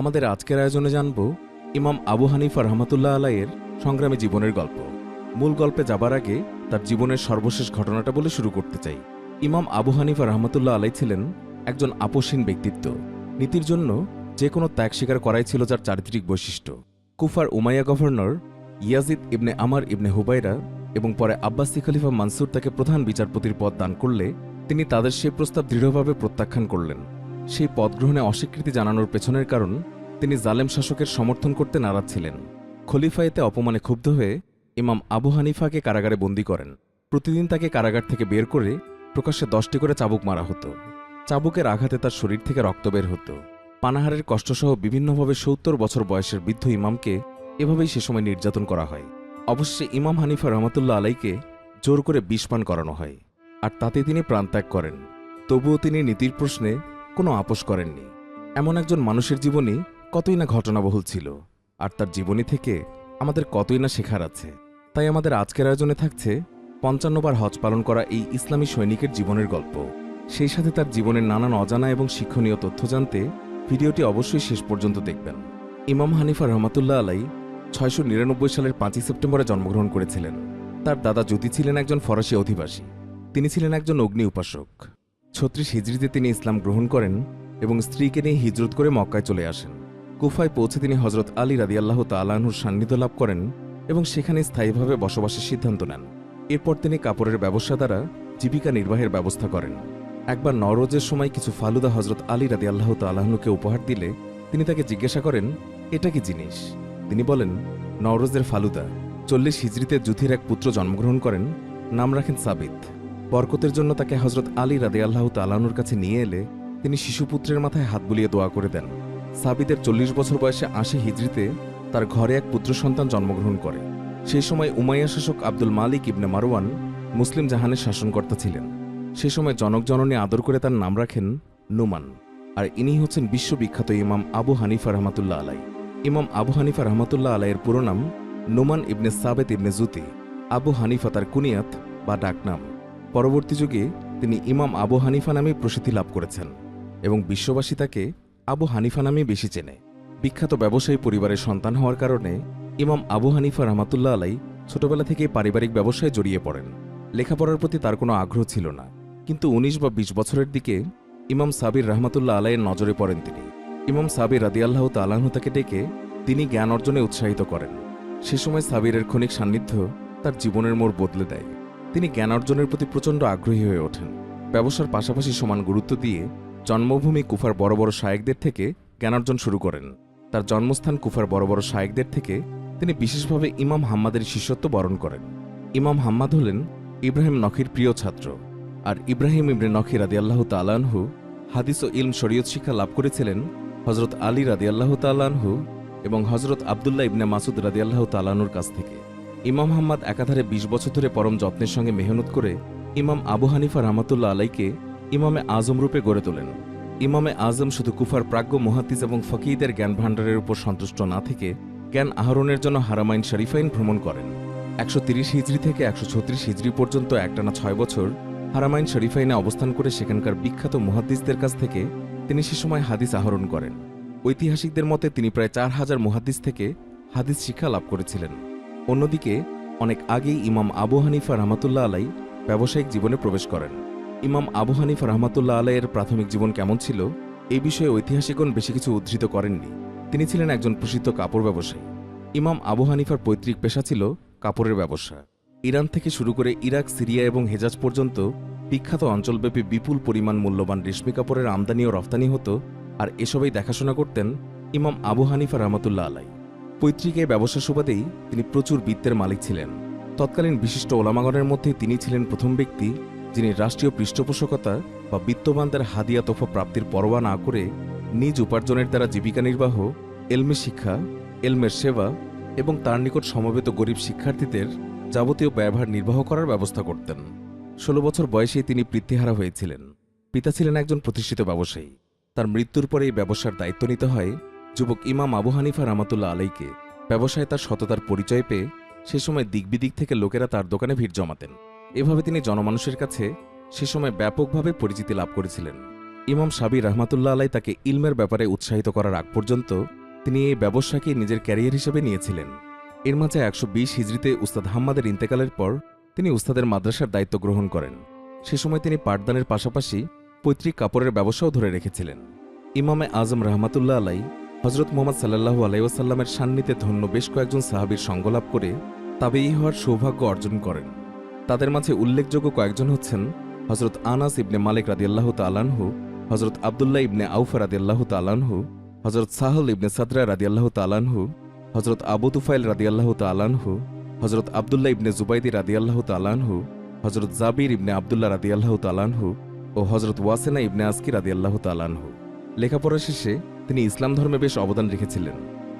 আমাদের আজকের আয়োজনে জানব ইমাম আবু হানিফা রহমাতুল্লাহ আলাইয়ের সংগ্রামী জীবনের গল্প। মূল গল্পে যাবার আগে তার জীবনের সর্বশেষ ঘটনাটা বলে শুরু করতে চাই। ইমাম আবু হানিফা রহমাতুল্লাহ আলাই ছিলেন একজন আপোষহীন ব্যক্তিত্ব। নীতির জন্য যে কোনো ত্যাগ স্বীকার করাই ছিল যার চারিত্রিক বৈশিষ্ট্য। কুফার উমাইয়া গভর্নর ইয়াজিদ ইবনে আমার ইবনে হুবাইরা এবং পরে আব্বাসি খলিফা মানসুর তাকে প্রধান বিচারপতির পদ দান করলে তিনি তাদের সেই প্রস্তাব দৃঢ়ভাবে প্রত্যাখ্যান করলেন। সেই পদ গ্রহণে অস্বীকৃতি জানানোর পেছনের কারণ তিনি জালেম শাসকের সমর্থন করতে নারাজ ছিলেন। খলিফা এতে অপমানে ক্ষুব্ধ হয়ে ইমাম আবু হানিফাকে কারাগারে বন্দী করেন। প্রতিদিন তাকে কারাগার থেকে বের করে প্রকাশ্যে 10টি করে চাবুক মারা হতো। চাবুকের আঘাতে তার শরীর থেকে রক্ত বের হতো। পানাহারের কষ্টসহ বিভিন্নভাবে 70 বছর বয়সের বৃদ্ধ ইমামকে এভাবেই সে সময় নির্যাতন করা হয়। অবশেষে ইমাম হানিফা রহমাতুল্লাহ আলাইকে জোর করে বিষ পান করানো হয়, আর তাতে তিনি প্রাণত্যাগ করেন। তবুও তিনি নীতির প্রশ্নে কোনো আপোষ করেননি। এমন একজন মানুষের জীবনী কতই না ঘটনাবহুল ছিল, আর তার জীবনী থেকে আমাদের কতই না শেখার আছে। তাই আমাদের আজকের আয়োজনে থাকছে 55 বার হজ পালন করা এই ইসলামী সৈনিকের জীবনের গল্প। সেই সাথে তার জীবনের নানান অজানা এবং শিক্ষণীয় তথ্য জানতে ভিডিওটি অবশ্যই শেষ পর্যন্ত দেখবেন। ইমাম হানিফা রহমাতুল্লাহ আলাই 699 সালের 5 সেপ্টেম্বরে জন্মগ্রহণ করেছিলেন। তার দাদা জ্যোতি ছিলেন একজন ফরাসি অধিবাসী। তিনি ছিলেন একজন অগ্নি উপাসক। 36 হিজরিতে তিনি ইসলাম গ্রহণ করেন এবং স্ত্রীকে নিয়ে হিজরত করে মক্কায় চলে আসেন। কুফায় পৌঁছে তিনি হজরত আলী রাদিয়াল্লাহু তাআলা আনহুর সান্নিধ্য লাভ করেন এবং সেখানে স্থায়ীভাবে বসবাসের সিদ্ধান্ত নেন। এরপর তিনি কাপড়ের ব্যবসা দ্বারা জীবিকা নির্বাহের ব্যবস্থা করেন। একবার নওরোজের সময় কিছু ফালুদা হজরত আলী রাদিয়াল্লাহু তাআলা আনহুকে উপহার দিলে তিনি তাকে জিজ্ঞাসা করেন, এটা কি জিনিস? তিনি বলেন, নওরোজের ফালুদা। 40 হিজরিতে যুথির এক পুত্র জন্মগ্রহণ করেন, নাম রাখেন সাবিত। বরকতের জন্য তাকে হজরত আলী রাদিয়াল্লাহু তাআলা আনহুর কাছে নিয়ে এলে তিনি শিশুপুত্রের মাথায় হাত বুলিয়ে দোয়া করে দেন। সাবিতের 40 বছর বয়সে 80 হিজরিতে তার ঘরে এক পুত্র সন্তান জন্মগ্রহণ করে। সেই সময় উমাইয়া শাসক আব্দুল মালিক ইবনে মারওয়ান মুসলিম জাহানের শাসনকর্তা ছিলেন। সে সময় জনক জননী আদর করে তার নাম রাখেন নুমান। আর ইনি হচ্ছেন বিশ্ববিখ্যাত ইমাম আবু হানিফা রহমাতুল্লাহ আলাই। ইমাম আবু হানিফা রহমাতুল্লাহ আলাইয়ের পুরো নাম নুমান ইবনে সাবেত ইবনে জুতি। আবু হানিফা তার কুনিয়াত বা ডাকনাম। পরবর্তী যুগে তিনি ইমাম আবু হানিফা নামে প্রসিদ্ধি লাভ করেছেন এবং বিশ্ববাসী তাকে আবু হানিফা নামে বেশি চেনে। বিখ্যাত ব্যবসায়ী পরিবারের সন্তান হওয়ার কারণে ইমাম আবু হানিফা রহমাতুল্লাহ আলাই ছোটবেলা থেকেই পারিবারিক ব্যবসায় জড়িয়ে পড়েন। লেখাপড়ার প্রতি তার কোনো আগ্রহ ছিল না, কিন্তু 19 বা 20 বছরের দিকে ইমাম সাবির রহমাতুল্লাহ আলাইয়ের নজরে পড়েন তিনি। ইমাম সাবির রাদিয়াল্লাহু তাআলা আনহু তাকে ডেকে তিনি জ্ঞান অর্জনে উৎসাহিত করেন। সে সময় সাবিরের ক্ষণিক সান্নিধ্য তার জীবনের মোড় বদলে দেয়। তিনি জ্ঞান অর্জনের প্রতি প্রচণ্ড আগ্রহী হয়ে ওঠেন। ব্যবসার পাশাপাশি সমান গুরুত্ব দিয়ে জন্মভূমি কুফার বড় বড় শায়েখদের থেকে জ্ঞানার্জন শুরু করেন। তার জন্মস্থান কুফার বড় বড় শায়েখদের থেকে তিনি বিশেষভাবে ইমাম হাম্মাদের শিষ্যত্ব বরণ করেন। ইমাম হাম্মাদ হলেন ইব্রাহিম নখির প্রিয় ছাত্র, আর ইব্রাহিম ইবনে নখি রাদিয়াল্লাহু তাআলা আনহু হাদিস ও ইলম শরীয়ত শিক্ষা লাভ করেছিলেন হজরত আলী রাদিয়াল্লাহু তাআলা আনহু এবং হজরত আবদুল্লাহ ইবনে মাসুদ রাদিয়াল্লাহু তাআলা আনহুর কাছ থেকে। ইমাম হাম্মাদ একাধারে 20 বছর ধরে পরম যত্নের সঙ্গে মেহনত করে ইমাম আবু হানিফা রহমাতুল্লাহ আলাইকে ইমামে আজম রূপে গড়ে তোলেন। ইমামে আজম শুধু কুফার প্রাজ্ঞ মুহাদ্দিস এবং ফকিহদের জ্ঞান ভাণ্ডারের উপর সন্তুষ্ট না থেকে জ্ঞান আহরণের জন্য হারামাইন শরীফাইন ভ্রমণ করেন। 130 হিজরি থেকে 136 হিজরি পর্যন্ত একটানা 6 বছর হারামাইন শরীফাইনে অবস্থান করে সেখানকার বিখ্যাত মুহাদ্দিসদের কাছ থেকে তিনি সে সময় হাদিস আহরণ করেন। ঐতিহাসিকদের মতে তিনি প্রায় 4000 মুহাদ্দিস থেকে হাদিস শিক্ষা লাভ করেছিলেন। অন্যদিকে অনেক আগেই ইমাম আবু হানিফা রহমাতুল্লাহ আলাই ব্যবসায়িক জীবনে প্রবেশ করেন। ইমাম আবু হানিফা রহমাতুল্লাহ আলাইয়ের প্রাথমিক জীবন কেমন ছিল এই বিষয়ে ঐতিহাসিকগণ বেশি কিছু উদ্ধৃত করেননি। তিনি ছিলেন একজন প্রসিদ্ধ কাপড় ব্যবসায়ী। ইমাম আবু হানিফার পৈতৃক পেশা ছিল কাপড়ের ব্যবসা। ইরান থেকে শুরু করে ইরাক, সিরিয়া এবং হেজাজ পর্যন্ত বিখ্যাত অঞ্চলব্যাপী বিপুল পরিমাণ মূল্যবান রেশমি কাপড়ের আমদানি ও রফতানি হতো, আর এসবই দেখাশোনা করতেন ইমাম আবু হানিফা রহমাতুল্লাহ আলাই। পৈতৃক এই ব্যবসা সুবাদেই তিনি প্রচুর বিত্তের মালিক ছিলেন। তৎকালীন বিশিষ্ট ওলামাগণের মধ্যে তিনি ছিলেন প্রথম ব্যক্তি যিনি রাষ্ট্রীয় পৃষ্ঠপোষকতা বা বিত্তবানদের হাদিয়া তোফা প্রাপ্তির পরোয়া না করে নিজ উপার্জনের দ্বারা জীবিকা নির্বাহ, এলমে শিক্ষা, এলমের সেবা এবং তার নিকট সমবেত গরিব শিক্ষার্থীদের যাবতীয় ব্যয়ভার নির্বাহ করার ব্যবস্থা করতেন। 16 বছর বয়সেই তিনি পিতৃহারা হয়েছিলেন। পিতা ছিলেন একজন প্রতিষ্ঠিত ব্যবসায়ী। তার মৃত্যুর পরে এই ব্যবসার দায়িত্ব নিতে হয় যুবক ইমাম আবু হানিফা রহমাতুল্লাহ আলাইকে। ব্যবসায় তার সততার পরিচয় পেয়ে সে সময় দিকবিদিক থেকে লোকেরা তার দোকানে ভিড় জমাতেন। এভাবে তিনি জনমানুষের কাছে সে সময় ব্যাপকভাবে পরিচিতি লাভ করেছিলেন। ইমাম সাবির রহমাতুল্লাহ আলাই তাকে ইলমের ব্যাপারে উৎসাহিত করার আগ পর্যন্ত তিনি এই ব্যবসাকে নিজের ক্যারিয়ার হিসেবে নিয়েছিলেন। এর মাঝে 120 হিজরিতে উস্তাদ হাম্মাদের ইন্তেকালের পর তিনি উস্তাদের মাদ্রাসার দায়িত্ব গ্রহণ করেন। সে সময় তিনি পাঠদানের পাশাপাশি পৈতৃক কাপড়ের ব্যবসাও ধরে রেখেছিলেন। ইমামে আজম রহমাতুল্লাহ আলাই হজরত মুহাম্মদ সাল্লাল্লাহু আলাইহি ওয়াসাল্লামের সান্নিধ্যে ধন্য বেশ কয়েকজন সাহাবীর সঙ্গলাভ করে তাবেঈ হওয়ার সৌভাগ্য অর্জন করেন। তাদের মাঝে উল্লেখযোগ্য কয়েকজন হচ্ছেন হজরত আনাস ইবনে মালিক রাদিয়াল্লাহু তাআলা আনহু, হজরত আবদুল্লাহ ইবনে আউফ রাদিয়াল্লাহু তাআলা আনহু, হজরত সাহল ইবনে সাদরা রাদিয়াল্লাহু তাআলা আনহু, হজরত আবু তুফাইল রাদিয়াল্লাহু তাআলা আনহু, হজরত আবদুল্লাহ ইবনে জুবাইদি রাদিয়াল্লাহু তাআলা আনহু, হজরত জাবির ইবনে আবদুল্লাহ রাদিয়াল্লাহু তাআলা আনহু ও হজরত ওয়াসিনা ইবনে আসকি রাদিয়াল্লাহু তাআলা আনহু। লেখাপড়া শেষে তিনি ইসলাম ধর্মে বেশ অবদান রেখেছিলেন।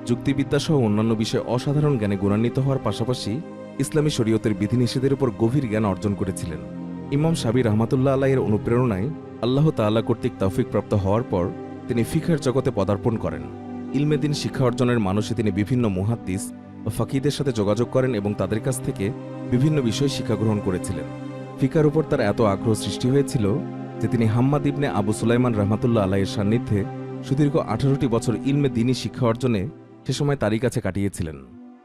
যুক্তিবিদ্যা সহ অন্যান্য বিষয়ে অসাধারণ জ্ঞানে গুণান্বিত হওয়ার পাশাপাশি ইসলামী শরীয়তের বিধিনিষেধের উপর গভীর জ্ঞান অর্জন করেছিলেন। ইমাম সাবির রহমাতুল্লাহ আলাইয়ের অনুপ্রেরণায় আল্লাহ তাআলা কর্তৃক তৌফিকপ্রাপ্ত হওয়ার পর তিনি ফিকহের জগতে পদার্পণ করেন। ইলমে দিন শিক্ষা অর্জনের মানসে তিনি বিভিন্ন মুহাদ্দিস ও ফাকিহদের সাথে যোগাযোগ করেন এবং তাদের কাছ থেকে বিভিন্ন বিষয় শিক্ষা গ্রহণ করেছিলেন। ফিকার উপর তার এত আগ্রহ সৃষ্টি হয়েছিল যে তিনি হাম্মাদ ইবনে আবু সুলাইমান রহমাতুল্লাহ আলাইয়ের সান্নিধ্যে সুদীর্ঘ 18টি বছর ইলমে দিনী শিক্ষা অর্জনে সে সময় তারই কাছে কাটিয়েছিলেন।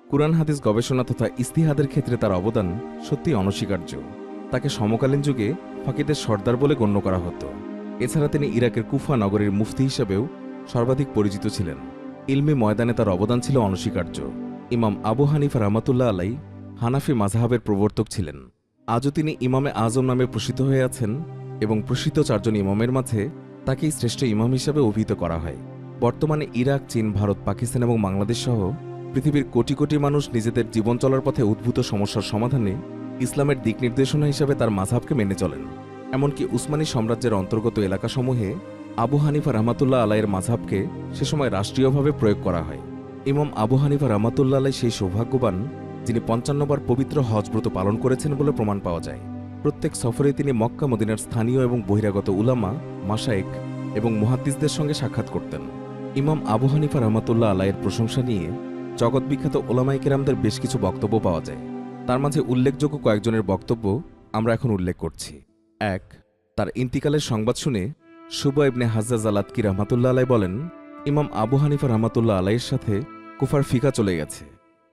কুরআন হাদিস গবেষণা তথা ইস্তিহাদের ক্ষেত্রে তার অবদান সত্যি অনস্বীকার্য। তাকে সমকালীন যুগে ফাকিদের সর্দার বলে গণ্য করা হতো। এছাড়া তিনি ইরাকের কুফা নগরীর মুফতি হিসেবেও সর্বাধিক পরিচিত ছিলেন। ইলমি ময়দানে তার অবদান ছিল অনস্বীকার্য। ইমাম আবু হানিফা রহমাতুল্লাহ আলাই হানাফি মাযহাবের প্রবর্তক ছিলেন। আজও তিনি ইমামে আজম নামে প্রসিদ্ধ হয়ে আছেন এবং প্রসিদ্ধ 4 জন ইমামের মাঝে তাকেই শ্রেষ্ঠ ইমাম হিসাবে অভিহিত করা হয়। বর্তমানে ইরাক, চীন, ভারত, পাকিস্তান এবং বাংলাদেশ সহ পৃথিবীর কোটি কোটি মানুষ নিজেদের জীবন চলার পথে উদ্ভূত সমস্যার সমাধানে ইসলামের দিক নির্দেশনা হিসাবে তার মাযহাবকে মেনে চলেন। এমনকি উসমানী সাম্রাজ্যের অন্তর্গত এলাকাসমূহে আবু হানিফা রহমাতুল্লাহ আলাইয়ের মাযহাবকে সে সময় রাষ্ট্রীয়ভাবে প্রয়োগ করা হয়। ইমাম আবু হানিফা রহমাতুল্লাহ আলাই সেই সৌভাগ্যবান যিনি 55 বার পবিত্র হজ ব্রত পালন করেছেন বলে প্রমাণ পাওয়া যায়। প্রত্যেক সফরে তিনি মক্কা মদিনার স্থানীয় এবং বহিরাগত উলামা, মাশায়েখ এবং মুহাদ্দিসদের সঙ্গে সাক্ষাৎ করতেন। ইমাম আবু হানিফা রহমাতুল্লাহ আলাইয়ের প্রশংসা নিয়ে জগৎবিখ্যাত ওলামায়ে কেরামদের বেশ কিছু বক্তব্য পাওয়া যায়। তার মাঝে উল্লেখযোগ্য কয়েকজনের বক্তব্য আমরা এখন উল্লেখ করছি। 1. তার ইন্তিকালের সংবাদ শুনে শুবা ইবনে হাজ্জাজ আল-আতকি রহমাতুল্লাহ আলাই বলেন, ইমাম আবু হানিফা রহমাতুল্লাহ আলাইয়ের সাথে কুফার ফিকা চলে গেছে।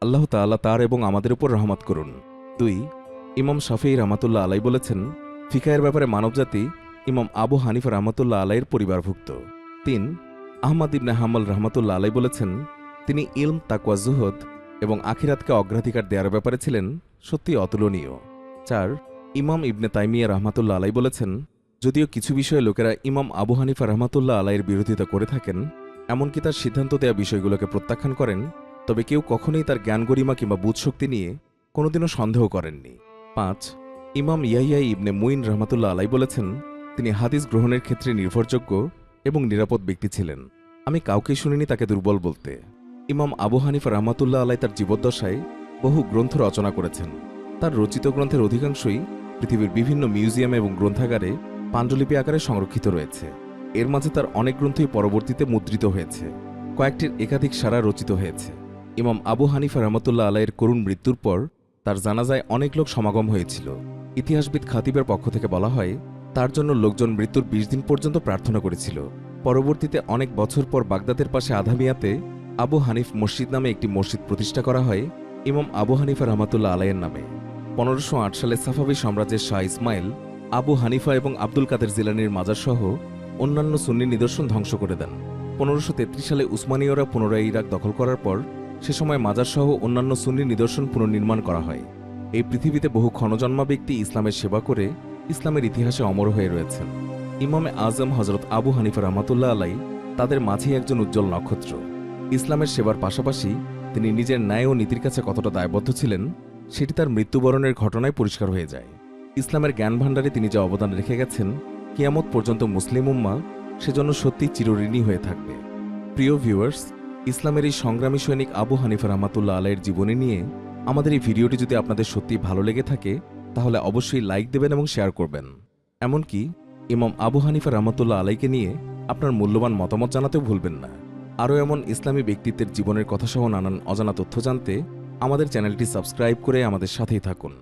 আল্লাহ তাআলা তার এবং আমাদের উপর রহমত করুন। 2. ইমাম শাফিঈ রহমাতুল্লাহ আলাই বলেছেন, ফিকাহের ব্যাপারে মানবজাতি ইমাম আবু হানিফা রহমাতুল্লাহ আলাইয়ের পরিবারভুক্ত। 3. আহমদ ইবনে হাম্বল রহমাতুল্লাহ আলাই বলেছেন, তিনি ইলম, তাকওয়া, জুহদ এবং আখিরাতকে অগ্রাধিকার দেওয়ার ব্যাপারে ছিলেন সত্যি অতুলনীয়। 4. ইমাম ইবনে তাইমিয়া রহমাতুল্লাহ আলাই বলেছেন, যদিও কিছু বিষয়ে লোকেরা ইমাম আবু হানিফা রহমাতুল্লাহ আলাইয়ের বিরোধিতা করে থাকেন, এমনকি তার সিদ্ধান্ত দেয়া বিষয়গুলোকে প্রত্যাখ্যান করেন, তবে কেউ কখনোই তার জ্ঞান গরিমা কিংবা বুঝশক্তি নিয়ে কোনোদিনও সন্দেহ করেননি। 5. ইমাম ইয়াহিয়া ইবনে মুইন রহমাতুল্লাহ আলাই বলেছেন, তিনি হাদিস গ্রহণের ক্ষেত্রে নির্ভরযোগ্য এবং নিরাপদ ব্যক্তি ছিলেন। আমি কাউকে শুনিনি তাকে দুর্বল বলতে। ইমাম আবু হানিফা রহমাতুল্লাহ আলাই তার জীবদ্দশায় বহু গ্রন্থ রচনা করেছেন। তার রচিত গ্রন্থের অধিকাংশই পৃথিবীর বিভিন্ন মিউজিয়ামে এবং গ্রন্থাগারে পাণ্ডুলিপি আকারে সংরক্ষিত রয়েছে। এর মাঝে তার অনেক গ্রন্থই পরবর্তীতে মুদ্রিত হয়েছে। কয়েকটির একাধিক সারা রচিত হয়েছে। ইমাম আবু হানিফা রহমাতুল্লাহ আলাইয়ের করুণ মৃত্যুর পর তার জানাজায় অনেক লোক সমাগম হয়েছিল। ইতিহাসবিদ খাতিবের পক্ষ থেকে বলা হয়, তার জন্য লোকজন মৃত্যুর 20 দিন পর্যন্ত প্রার্থনা করেছিল। পরবর্তীতে অনেক বছর পর বাগদাদের পাশে আধামিয়াতে আবু হানিফ মসজিদ নামে একটি মসজিদ প্রতিষ্ঠা করা হয় ইমাম আবু হানিফা রহমাতুল্লাহ আলাইয়ের নামে। 1508 সালে সাফাভি সাম্রাজ্যের শাহ ইসমাইল আবু হানিফা এবং আব্দুল কাদের জিলানির মাজার সহ অন্যান্য সুন্নি নিদর্শন ধ্বংস করে দেন। 1533 সালে উসমানীয়রা পুনরায় ইরাক দখল করার পর সে সময় মাজার সহ অন্যান্য সুন্নি নিদর্শন পুনর্নির্মাণ করা হয়। এই পৃথিবীতে বহু ক্ষণজন্মা ব্যক্তি ইসলামের সেবা করে ইসলামের ইতিহাসে অমর হয়ে রয়েছেন। ইমামে আজম হজরত আবু হানিফা রহমাতুল্লাহ আলাই তাদের মাঝেই একজন উজ্জ্বল নক্ষত্র। ইসলামের সেবার পাশাপাশি তিনি নিজের ন্যায় ও নীতির কাছে কতটা দায়বদ্ধ ছিলেন সেটি তার মৃত্যুবরণের ঘটনায় পরিষ্কার হয়ে যায়। ইসলামের জ্ঞান ভাণ্ডারে তিনি যে অবদান রেখে গেছেন, কিয়ামত পর্যন্ত মুসলিম উম্মাহ সেজন্য সত্যি চিরঋণী হয়ে থাকবে। প্রিয় ভিউয়ার্স, ইসলামের এই সংগ্রামী সৈনিক আবু হানিফা রহমাতুল্লাহ আলাইয়ের জীবনী নিয়ে আমাদের এই ভিডিওটি যদি আপনাদের সত্যি ভালো লেগে থাকে তাহলে অবশ্যই লাইক দেবেন এবং শেয়ার করবেন। এমনকি ইমাম আবু হানিফা রহমাতুল্লাহ আলাইকে নিয়ে আপনার মূল্যবান মতামত জানাতেও ভুলবেন না। আরও এমন ইসলামী ব্যক্তিত্বের জীবনের কথাসহ নানান অজানা তথ্য জানতে আমাদের চ্যানেলটি সাবস্ক্রাইব করে আমাদের সাথেই থাকুন।